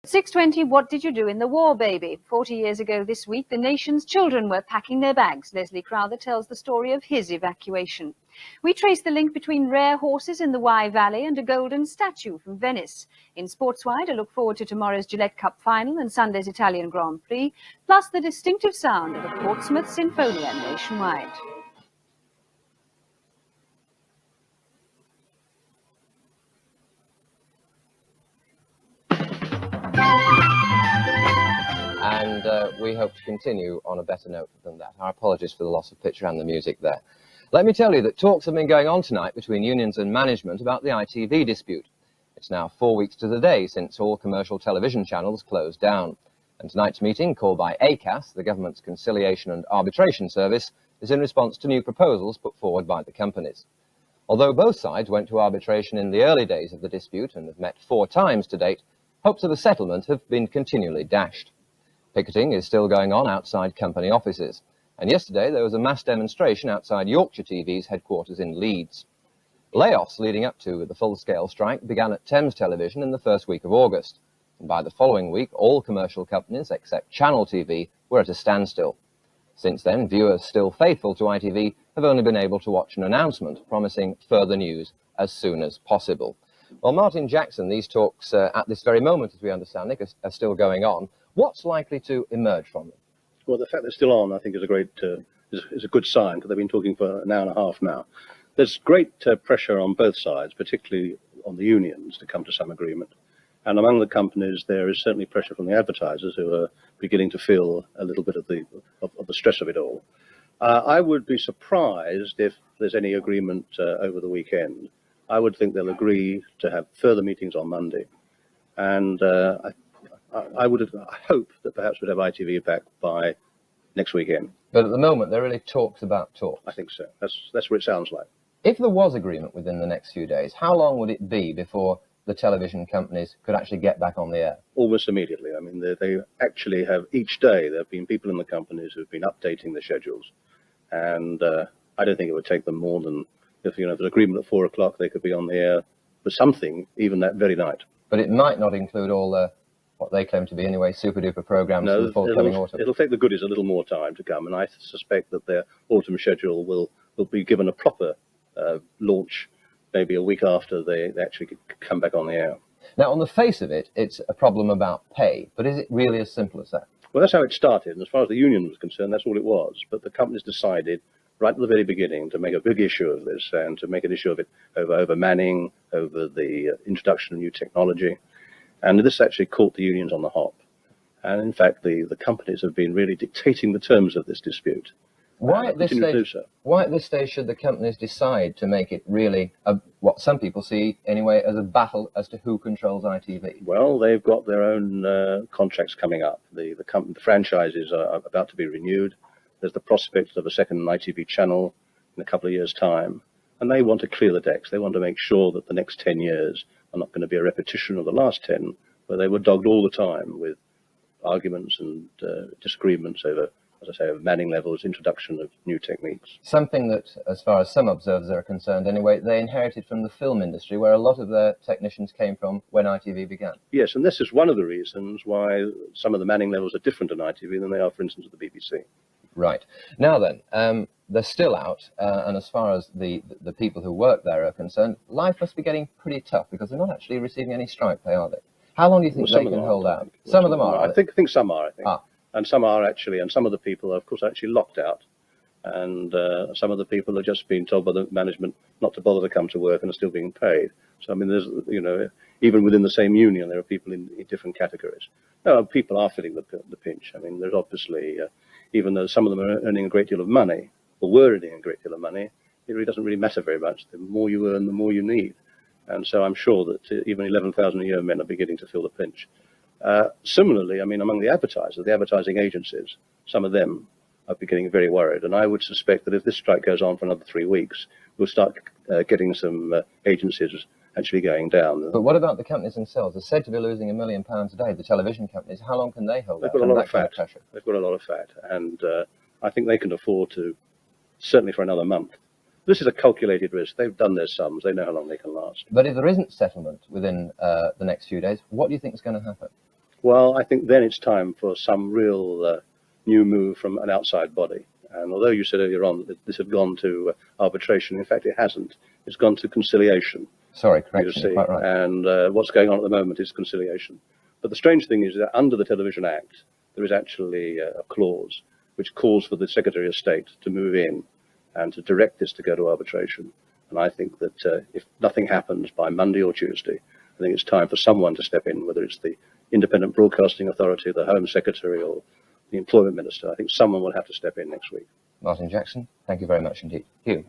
6:20, what did you do in the war, baby? 40 years ago this week, the nation's children were packing their bags. Leslie Crowther tells the story of his evacuation. We trace the link between rare horses in the Wye Valley and a golden statue from Venice. In Sportswide, I look forward to tomorrow's Gillette Cup final and Sunday's Italian Grand Prix, plus the distinctive sound of a Portsmouth Sinfonia nationwide. And we hope to continue on a better note than that. Our apologies for the loss of picture and the music there. Let me tell you that talks have been going on tonight between unions and management about the ITV dispute. It's now 4 weeks to the day since all commercial television channels closed down. And tonight's meeting, called by ACAS, the government's conciliation and arbitration service, is in response to new proposals put forward by the companies. Although both sides went to arbitration in the early days of the dispute and have met 4 times to date, hopes of a settlement have been continually dashed. Picketing is still going on outside company offices, and yesterday there was a mass demonstration outside Yorkshire TV's headquarters in Leeds. Layoffs leading up to the full-scale strike began at Thames Television in the first week of August, and by the following week all commercial companies except Channel TV were at a standstill. Since then, viewers still faithful to ITV have only been able to watch an announcement promising further news as soon as possible. Well, Martin Jackson, these talks at this very moment, as we understand it, are still going on. What's likely to emerge from them? Well, the fact they're still on, I think, is a good sign, because they've been talking for an hour and a half now. There's great pressure on both sides, particularly on the unions, to come to some agreement. And among the companies, there is certainly pressure from the advertisers, who are beginning to feel a little bit of the stress of it all. I would be surprised if there's any agreement over the weekend. I would think they'll agree to have further meetings on Monday. And I hope that perhaps we'd have ITV back by next weekend. But at the moment, there are really talks about talks. I think so. That's what it sounds like. If there was agreement within the next few days, how long would it be before the television companies could actually get back on the air? Almost immediately. I mean, they actually have, each day, there have been people in the companies who've been updating the schedules. And I don't think it would take them more than, if there's agreement at 4 o'clock, they could be on the air for something, even that very night. But it might not include all the, what they claim to be anyway, super-duper programmes for the forthcoming autumn. It'll take the goodies a little more time to come, and I suspect that their autumn schedule will be given a proper launch maybe a week after they actually come back on the air. Now, on the face of it, it's a problem about pay, but is it really as simple as that? Well, that's how it started, and as far as the union was concerned, that's all it was. But the companies decided right at the very beginning to make a big issue of this, and to make an issue of it over manning, over the introduction of new technology. And this actually caught the unions on the hop. And in fact, the companies have been really dictating the terms of this dispute. Why at this stage should the companies decide to make it really what some people see anyway as a battle as to who controls ITV? Well, they've got their own contracts coming up. The franchises are about to be renewed. There's the prospect of a second ITV channel in a couple of years' time. And they want to clear the decks. They want to make sure that the next 10 years are not going to be a repetition of the last 10, where they were dogged all the time with arguments and disagreements over, as I say, over manning levels, introduction of new techniques. Something that, as far as some observers are concerned anyway, they inherited from the film industry, where a lot of their technicians came from when ITV began. Yes, and this is one of the reasons why some of the manning levels are different on ITV than they are, for instance, at the BBC. Right. Now then, they're still out, and as far as the people who work there are concerned, life must be getting pretty tough, because they're not actually receiving any strike pay, are they? How long do you think they can hold out? Some of them are. I think some are, I think. And some are actually, and some of the people are, of course, actually locked out. And some of the people are just being told by the management not to bother to come to work and are still being paid. So, I mean, there's, even within the same union, there are people in different categories. No, people are feeling the pinch. I mean, there's obviously, even though some of them are earning a great deal of money, or were earning a great deal of money, it really doesn't really matter very much. The more you earn, the more you need. And so I'm sure that even 11,000 a year men are beginning to feel the pinch. Similarly, I mean, among the advertisers, the advertising agencies, some of them I'd be getting very worried. And I would suspect that if this strike goes on for another 3 weeks, we'll start getting some agencies actually going down. But what about the companies themselves? They're said to be losing £1 million a day, the television companies. How long can they hold out? They've got a lot of fat. Pressure? They've got a lot of fat. And I think they can afford to, certainly for another month. This is a calculated risk. They've done their sums. They know how long they can last. But if there isn't settlement within the next few days, what do you think is going to happen? Well, I think then it's time for some real new move from an outside body. And although you said earlier on that this had gone to arbitration, in fact, it hasn't. It's gone to conciliation. Sorry, correction, quite right. And what's going on at the moment is conciliation. But the strange thing is that under the Television Act, there is actually a clause which calls for the Secretary of State to move in and to direct this to go to arbitration. And I think that if nothing happens by Monday or Tuesday, I think it's time for someone to step in, whether it's the Independent Broadcasting Authority, the Home Secretary, or the Employment Minister. I think someone will have to step in next week. Martin Jackson, thank you very much indeed. Hugh.